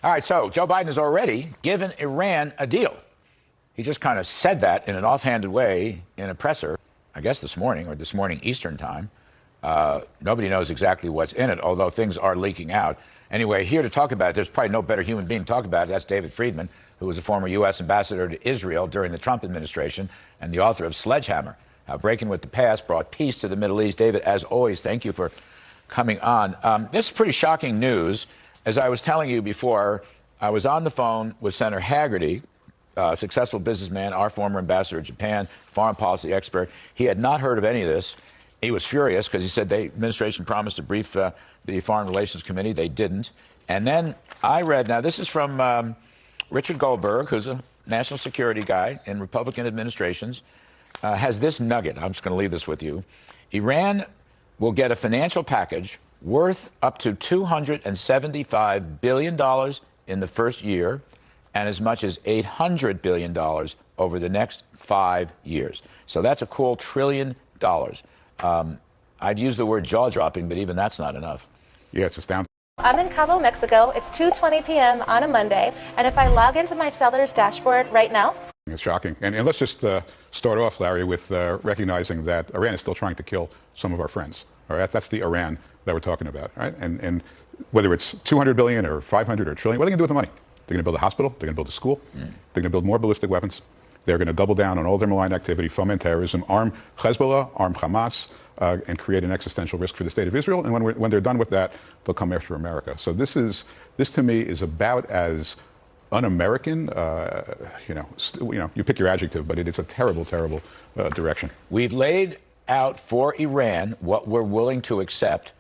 All right, so Joe Biden has already given Iran a deal. He just kind of said that in an offhanded way in a presser, I guess this morning Eastern time. Nobody knows exactly what's in it, although things are leaking out. Anyway, here to talk about it, there's probably no better human being to talk about it. That's David Friedman, who was a former U.S. ambassador to Israel during the Trump administration and the author of Sledgehammer, How Breaking with the Past Brought Peace to the Middle East. David, as always, thank you for coming on. This is pretty shocking news. As I was telling you before, I was on the phone with Senator Haggerty, a successful businessman, our former ambassador to Japan, foreign policy expert. He had not heard of any of this. He was furious because he said the administration promised to brief the Foreign Relations Committee. They didn't. And then I read, now this is from Richard Goldberg, who's a national security guy in Republican administrations, has this nugget. I'm just going to leave this with you. Iran will get a financial package worth up to $275 billion in the first year and as much as $800 billion over the next 5 years. So that's a cool $1 trillion. I'd use the word jaw-dropping, but even that's not enough. Yeah, it's astounding. I'm in Cabo, Mexico. It's 2:20 p.m. on a Monday. And if I log into my seller's dashboard right now... It's shocking. And let's just start off, Larry, with recognizing that Iran is still trying to kill some of our friends. All right, that's the Iran that we're talking about. Right? And whether it's 200 billion or 500 or a trillion, what are they going to do with the money? They're going to build a hospital. They're going to build a school. They're going to build more ballistic weapons. They're going to double down on all their malign activity, foment terrorism, arm Hezbollah, arm Hamas, and create an existential risk for the state of Israel. And when they're done with that, they'll come after America. So this to me is about as un-American. You pick your adjective, but it is a terrible, terrible direction. We've laid out for Iran what we're willing to accept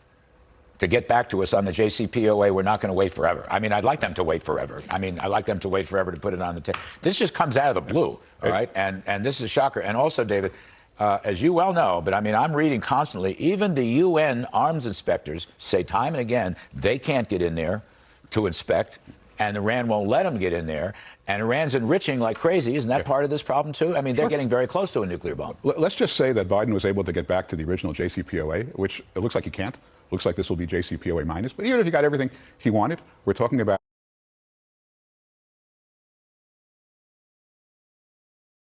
to get back to us on the JCPOA. We're not going to wait forever. I mean, I'd like them to wait forever. I'd like them to wait forever to put it on the table. This just comes out of the blue, all right? And this is a shocker. And also, David, as you well know, but I'm reading constantly, even the UN arms inspectors say time and again they can't get in there to inspect, and Iran won't let them get in there. And Iran's enriching like crazy. Isn't that part of this problem, too? They're getting very close to a nuclear bomb. Let's just say that Biden was able to get back to the original JCPOA, which it looks like he can't. Looks like this will be JCPOA minus. But even if he got everything he wanted, we're talking about